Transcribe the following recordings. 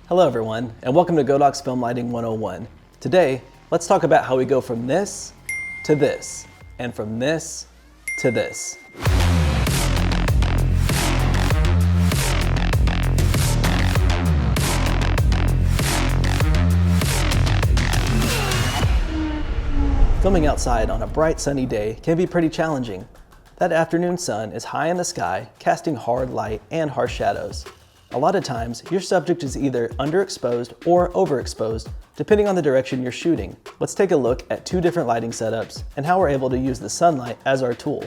Hello everyone, and welcome to Godox Film Lighting 101. Today, let's talk about how we go from this to this, and from this to this. Filming outside on a bright sunny day can be pretty challenging. That afternoon sun is high in the sky, casting hard light and harsh shadows. A lot of times, your subject is either underexposed or overexposed, depending on the direction you're shooting. Let's take a look at two different lighting setups and how we're able to use the sunlight as our tool.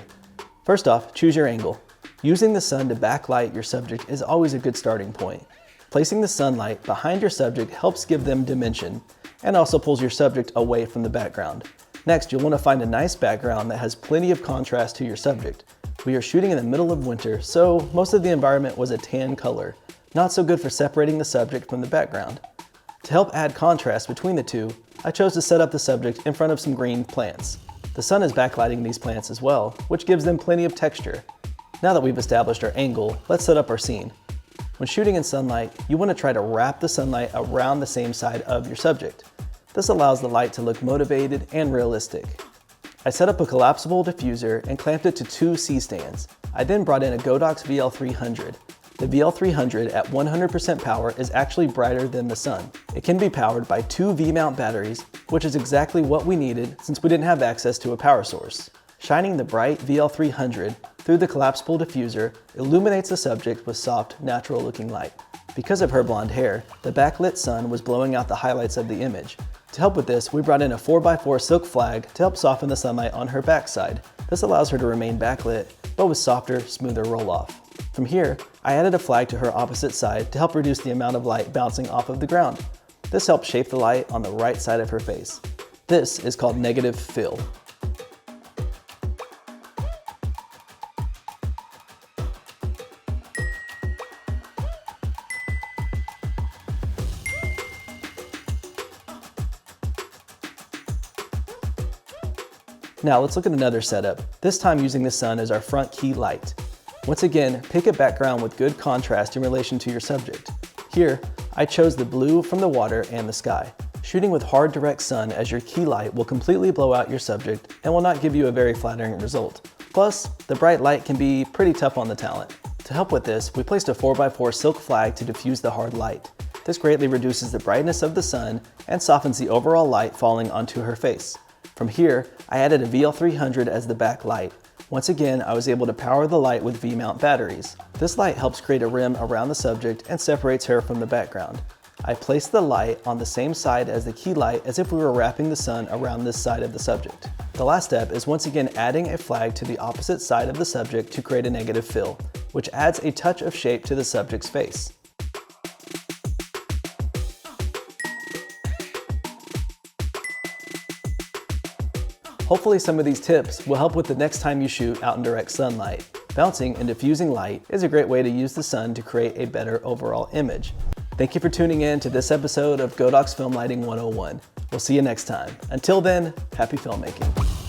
First off, choose your angle. Using the sun to backlight your subject is always a good starting point. Placing the sunlight behind your subject helps give them dimension and also pulls your subject away from the background. Next, you'll want to find a nice background that has plenty of contrast to your subject. We are shooting in the middle of winter, so most of the environment was a tan color. Not so good for separating the subject from the background. To help add contrast between the two, I chose to set up the subject in front of some green plants. The sun is backlighting these plants as well, which gives them plenty of texture. Now that we've established our angle, let's set up our scene. When shooting in sunlight, you want to try to wrap the sunlight around the same side of your subject. This allows the light to look motivated and realistic. I set up a collapsible diffuser and clamped it to two C-stands. I then brought in a Godox VL300. The VL300 at 100% power is actually brighter than the sun. It can be powered by two V-mount batteries, which is exactly what we needed since we didn't have access to a power source. Shining the bright VL300 through the collapsible diffuser illuminates the subject with soft, natural-looking light. Because of her blonde hair, the backlit sun was blowing out the highlights of the image. To help with this, we brought in a 4x4 silk flag to help soften the sunlight on her backside. This allows her to remain backlit, but with softer, smoother roll-off. From here, I added a flag to her opposite side to help reduce the amount of light bouncing off of the ground. This helps shape the light on the right side of her face. This is called negative fill. Now let's look at another setup, this time using the sun as our front key light. Once again, pick a background with good contrast in relation to your subject. Here, I chose the blue from the water and the sky. Shooting with hard direct sun as your key light will completely blow out your subject and will not give you a very flattering result. Plus, the bright light can be pretty tough on the talent. To help with this, we placed a 4x4 silk flag to diffuse the hard light. This greatly reduces the brightness of the sun and softens the overall light falling onto her face. From here, I added a VL300 as the back light. Once again, I was able to power the light with V-mount batteries. This light helps create a rim around the subject and separates her from the background. I placed the light on the same side as the key light as if we were wrapping the sun around this side of the subject. The last step is once again adding a flag to the opposite side of the subject to create a negative fill, which adds a touch of shape to the subject's face. Hopefully some of these tips will help with the next time you shoot out in direct sunlight. Bouncing and diffusing light is a great way to use the sun to create a better overall image. Thank you for tuning in to this episode of Godox Film Lighting 101. We'll see you next time. Until then, happy filmmaking.